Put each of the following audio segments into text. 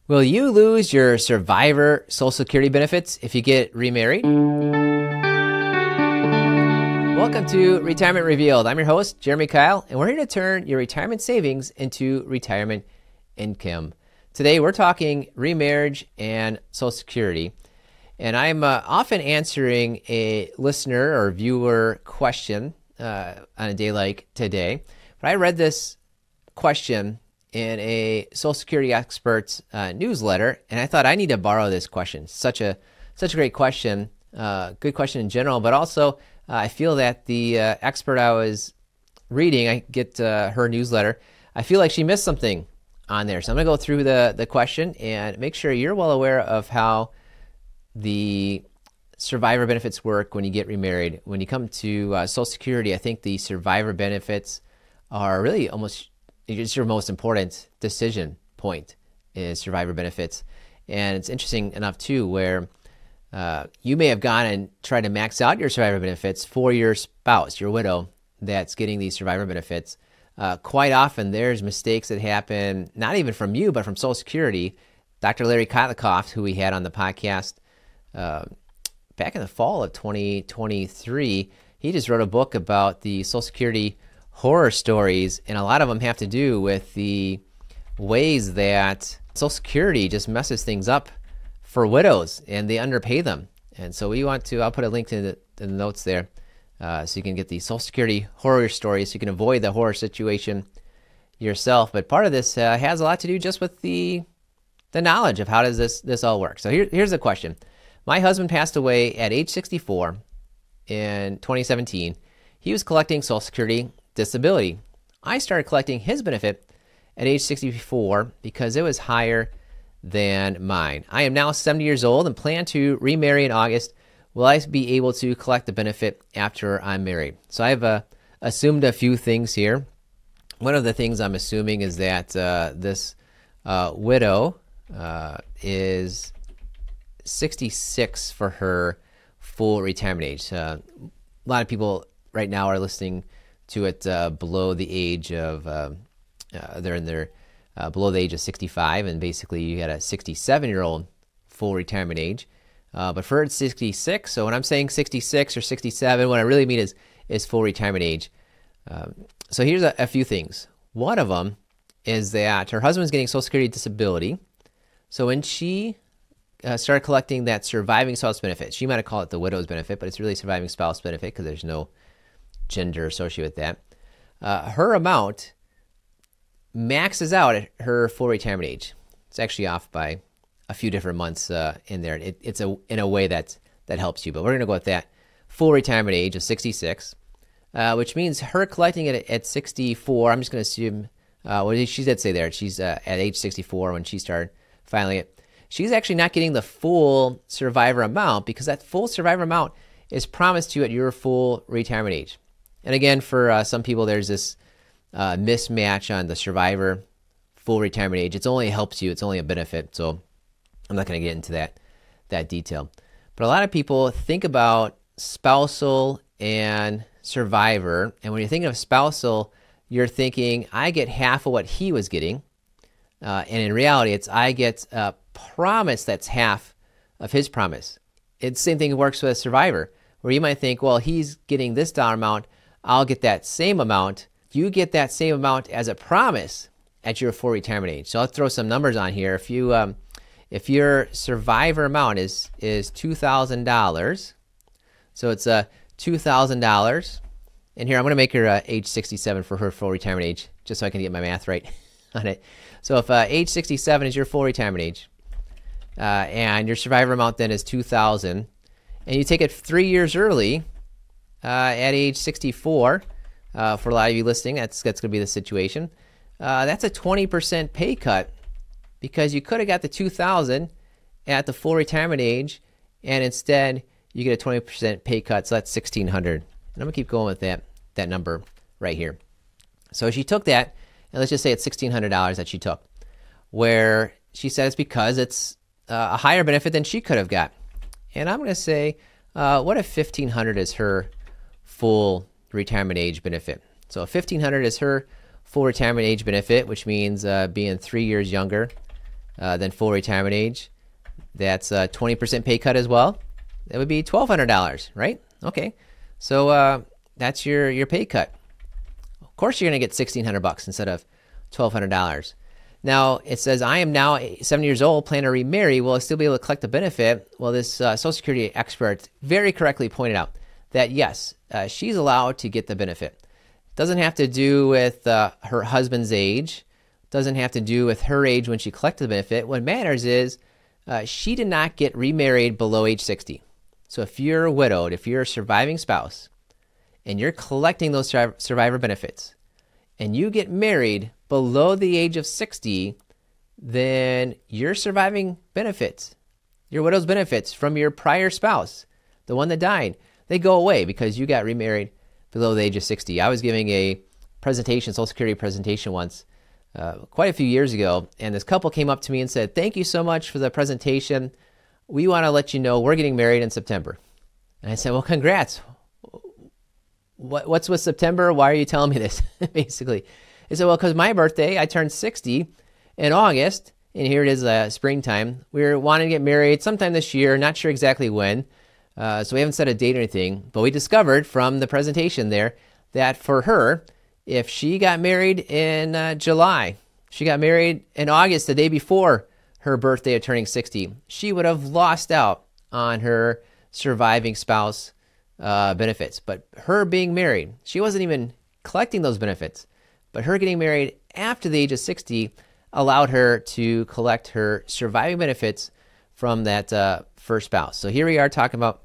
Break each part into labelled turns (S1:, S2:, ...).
S1: Will you lose your survivor Social Security benefits if you get remarried? Welcome to Retirement Revealed. I'm your host, Jeremy Kyle, and we're here to turn your retirement savings into retirement income. Today, we're talking remarriage and Social Security, and I'm often answering a listener or viewer question on a day like today. But I read this question in a Social Security expert's newsletter, and I thought I need to borrow this question. Such a great question, good question in general, but also I feel that the expert I was reading, I get her newsletter, I feel like she missed something on there. So I'm going to go through the question and make sure you're well aware of how the survivor benefits work when you get remarried. When you come to Social Security, I think the survivor benefits are really almost it's your most important decision point is survivor benefits. And it's interesting enough too where you may have gone and tried to max out your survivor benefits for your spouse, your widow, that's getting these survivor benefits. Quite often there's mistakes that happen, not even from you, but from Social Security. Dr. Larry Kotlikoff, who we had on the podcast back in the fall of 2023, he just wrote a book about the Social Security horror stories, and a lot of them have to do with the ways that Social Security just messes things up for widows and they underpay them. And so we want to, I'll put a link to the notes there so you can get the Social Security horror stories so you can avoid the horror situation yourself. But part of this has a lot to do just with the knowledge of how does this all work. So here's the question. My husband passed away at age 64 in 2017. He was collecting Social Security disability. I started collecting his benefit at age 64 because it was higher than mine. I am now 70 years old and plan to remarry in August. Will I be able to collect the benefit after I'm married? So I've assumed a few things here. One of the things I'm assuming is that this widow is 66 for her full retirement age. A lot of people right now are listening to it below the age of they're in their below the age of 65, and basically you got a 67-year-old full retirement age. But for her it's 66. So when I'm saying 66 or 67, what I really mean is full retirement age. So here's a few things. One of them is that her husband's getting Social Security disability. So when she started collecting that surviving spouse benefit, she might have called it the widow's benefit, but it's really surviving spouse benefit because there's no gender associated with that. Her amount maxes out at her full retirement age. It's actually off by a few different months in there. It's in a way that helps you, but we're going to go with that full retirement age of 66, which means her collecting it at 64. I'm just going to assume what she did say there. She's at age 64 when she started filing it. She's actually not getting the full survivor amount because that full survivor amount is promised to you at your full retirement age. And again, for some people, there's this mismatch on the survivor full retirement age. It only helps you. It's only a benefit. So I'm not going to get into that detail. But a lot of people think about spousal and survivor. And when you're thinking of spousal, you're thinking, I get half of what he was getting. And in reality, it's I get a promise that's half of his promise. It's the same thing that works with a survivor, where you might think, well, he's getting this dollar amount, I'll get that same amount. You get that same amount as a promise at your full retirement age. So I'll throw some numbers on here. If your survivor amount is $2,000, so it's $2,000, and here I'm going to make her age 67 for her full retirement age, just so I can get my math right on it. So if age 67 is your full retirement age, and your survivor amount then is $2,000, and you take it 3 years early at age 64, for a lot of you listening, that's going to be the situation. That's a 20% pay cut because you could have got the $2,000 at the full retirement age, and instead you get a 20% pay cut, so that's $1,600. And I'm going to keep going with that number right here. So she took that, and let's just say it's $1,600 that she took, where she said it's because it's a higher benefit than she could have got. And I'm going to say, what if $1,500 is her full retirement age benefit? So $1,500 is her full retirement age benefit, which means being 3 years younger than full retirement age. That's a 20% pay cut as well. That would be $1,200, right? Okay, so that's your pay cut. Of course, you're going to get $1,600 instead of $1,200. Now, it says, I am now 70 years old, plan to remarry. Will I still be able to collect the benefit? Well, this Social Security expert very correctly pointed out that yes, she's allowed to get the benefit. Doesn't have to do with her husband's age. Doesn't have to do with her age when she collected the benefit. What matters is she did not get remarried below age 60. So if you're widowed, if you're a surviving spouse, and you're collecting those survivor benefits, and you get married below the age of 60, then your surviving benefits, your widow's benefits from your prior spouse, the one that died, they go away because you got remarried below the age of 60. I was giving a presentation, Social Security presentation once, quite a few years ago, and this couple came up to me and said, thank you so much for the presentation. We want to let you know we're getting married in September. And I said, well, congrats. What's with September? Why are you telling me this? Basically. He said, well, because my birthday, I turned 60 in August, and here it is springtime. We're wanting to get married sometime this year, not sure exactly when. So we haven't set a date or anything, but we discovered from the presentation there that for her, if she got married in July, she got married in August, the day before her birthday of turning 60, she would have lost out on her surviving spouse benefits. But her being married, she wasn't even collecting those benefits, but her getting married after the age of 60 allowed her to collect her surviving benefits from that first spouse. So here we are talking about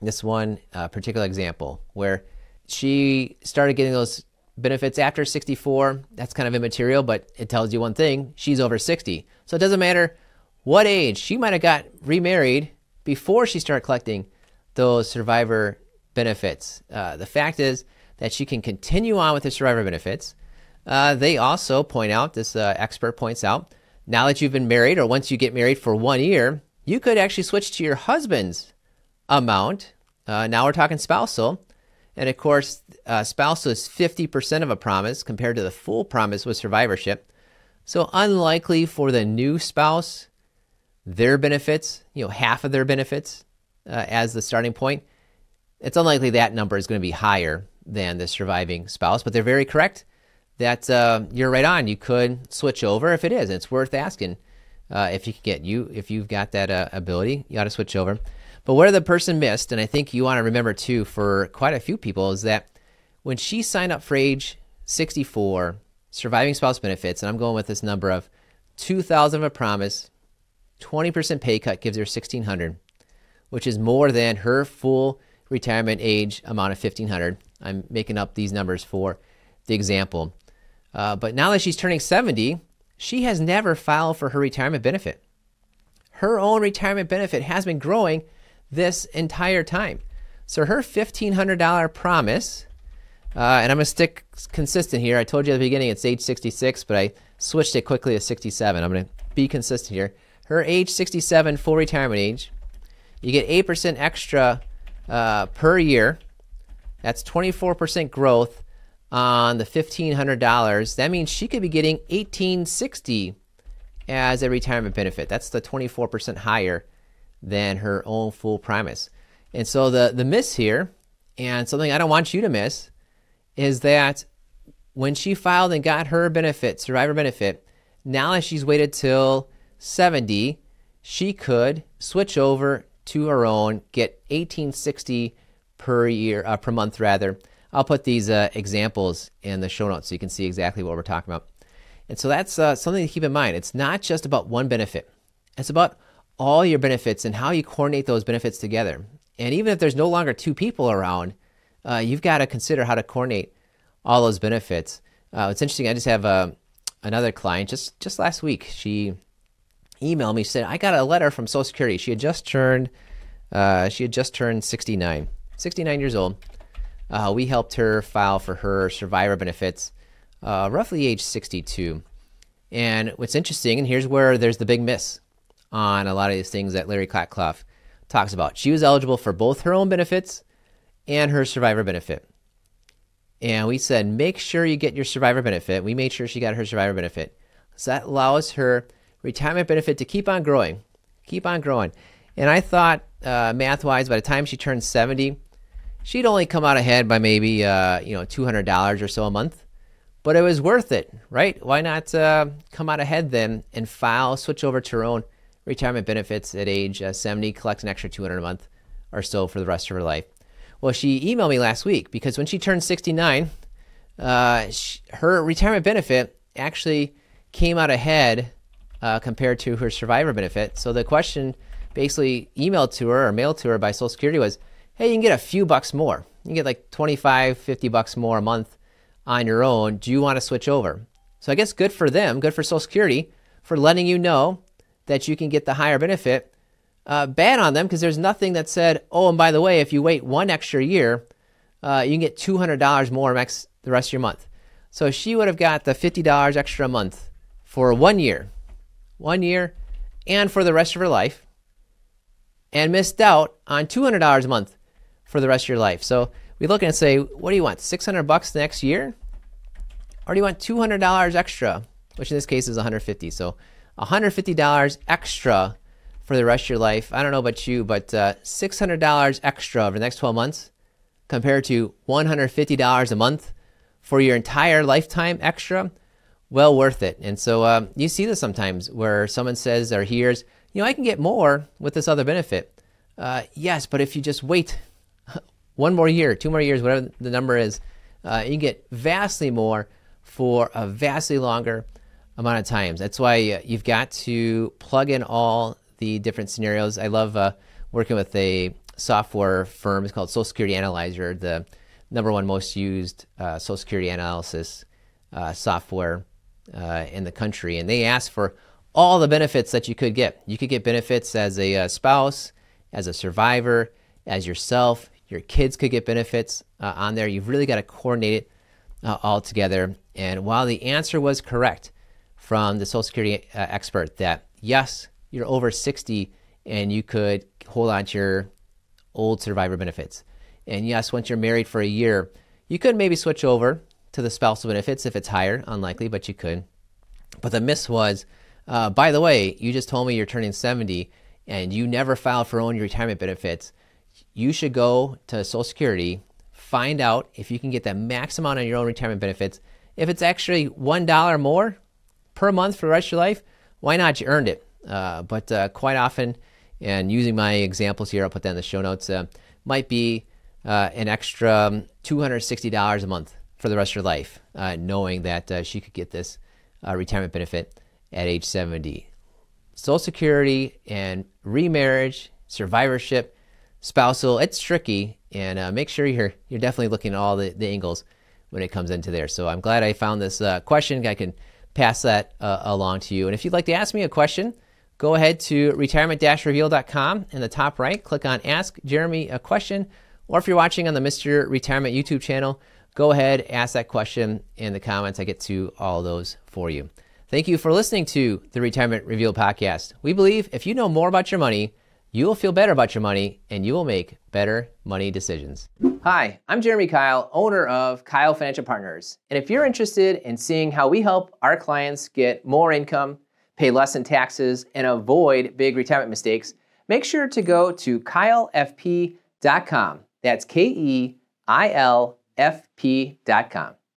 S1: this one particular example where she started getting those benefits after 64. That's kind of immaterial, but it tells you one thing: she's over 60. So it doesn't matter what age. She might have got remarried before she started collecting those survivor benefits. The fact is that she can continue on with the survivor benefits. They also point out, this expert points out, now that you've been married, or once you get married for 1 year, you could actually switch to your husband's amount. Now we're talking spousal. And of course, spousal is 50% of a promise compared to the full promise with survivorship. So unlikely for the new spouse, their benefits, half of their benefits as the starting point. It's unlikely that number is going to be higher than the surviving spouse, but they're very correct that you're right on. You could switch over if it is. It's worth asking if you've got that ability, you ought to switch over. But where the person missed, and I think you want to remember too for quite a few people, is that when she signed up for age 64, surviving spouse benefits, and I'm going with this number of $2,000 of a promise, 20% pay cut gives her $1,600, which is more than her full retirement age amount of $1,500. I'm making up these numbers for the example. But now that she's turning 70, she has never filed for her retirement benefit. Her own retirement benefit has been growing this entire time. So her $1,500 promise, and I'm going to stick consistent here. I told you at the beginning it's age 66, but I switched it quickly to 67. I'm going to be consistent here. Her age 67 full retirement age, you get 8% extra per year. That's 24% growth on the $1,500. That means she could be getting $1,860 as a retirement benefit. That's the 24% higher than her own full promise. And so the miss here, and something I don't want you to miss, is that when she filed and got her benefit, survivor benefit, now that she's waited till 70, she could switch over to her own, get $1,860 per month rather. I'll put these examples in the show notes so you can see exactly what we're talking about. And so that's something to keep in mind. It's not just about one benefit. It's about all your benefits and how you coordinate those benefits together. And even if there's no longer two people around, you've got to consider how to coordinate all those benefits. It's interesting. I just have another client just last week. She emailed me. She said, I got a letter from Social Security. She had just turned 69 years old. We helped her file for her survivor benefits, roughly age 62. And what's interesting, and here's where there's the big miss on a lot of these things that Larry Klatkloff talks about. She was eligible for both her own benefits and her survivor benefit. And we said, make sure you get your survivor benefit. We made sure she got her survivor benefit. So that allows her retirement benefit to keep on growing. Keep on growing. And I thought, math-wise, by the time she turned 70, she'd only come out ahead by maybe $200 or so a month. But it was worth it, right? Why not come out ahead then and switch over to her own retirement benefits at age 70, collect an extra $200 a month or so for the rest of her life. Well, she emailed me last week because when she turned 69, her retirement benefit actually came out ahead compared to her survivor benefit. So the question basically emailed to her or mailed to her by Social Security was, hey, you can get a few bucks more. You can get like 25, 50 bucks more a month on your own. Do you want to switch over? So I guess good for them, good for Social Security for letting you know that you can get the higher benefit. Bad on them because there's nothing that said, oh, and by the way, if you wait one extra year, you can get $200 more the rest of your month. So she would have got the $50 extra a month for 1 year, and for the rest of her life, and missed out on $200 a month for the rest of your life. So we look and say, what do you want, $600 the next year? Or do you want $200 extra, which in this case is $150? So $150 extra for the rest of your life. I don't know about you, but $600 extra over the next 12 months compared to $150 a month for your entire lifetime extra, well worth it. And so you see this sometimes where someone says or hears, I can get more with this other benefit. Yes, but if you just wait 1 more year, 2 more years, whatever the number is, you can get vastly more for a vastly longer amount of times. That's why you've got to plug in all the different scenarios. I love working with a software firm. It's called Social Security Analyzer, the #1 most used Social Security analysis software in the country. And they ask for all the benefits that you could get. You could get benefits as a spouse, as a survivor, as yourself. Your kids could get benefits on there. You've really got to coordinate it all together. And while the answer was correct from the Social Security expert that, yes, you're over 60 and you could hold on to your old survivor benefits. And yes, once you're married for a year, you could maybe switch over to the spousal benefits if it's higher, unlikely, but you could. But the miss was, by the way, you just told me you're turning 70 and you never filed for own retirement benefits. You should go to Social Security, find out if you can get the max amount on your own retirement benefits. If it's actually $1 more per month for the rest of your life, why not? You earned it. But quite often, and using my examples here, I'll put that in the show notes, might be an extra $260 a month for the rest of your life, knowing that she could get this retirement benefit at age 70. Social Security and remarriage, survivorship, spousal, it's tricky, and make sure you're definitely looking at all the angles when it comes into there. So I'm glad I found this question. I can pass that along to you. And if you'd like to ask me a question, go ahead to retirement-reveal.com. In the top right, click on Ask Jeremy a Question. Or if you're watching on the Mr. Retirement YouTube channel, go ahead, ask that question in the comments. I get to all those for you. Thank you for listening to the Retirement Reveal podcast. We believe if you know more about your money, you will feel better about your money and you will make better money decisions. Hi, I'm Jeremy Kyle, owner of Kyle Financial Partners. And if you're interested in seeing how we help our clients get more income, pay less in taxes, and avoid big retirement mistakes, make sure to go to KyleFP.com. That's KEILFP.com.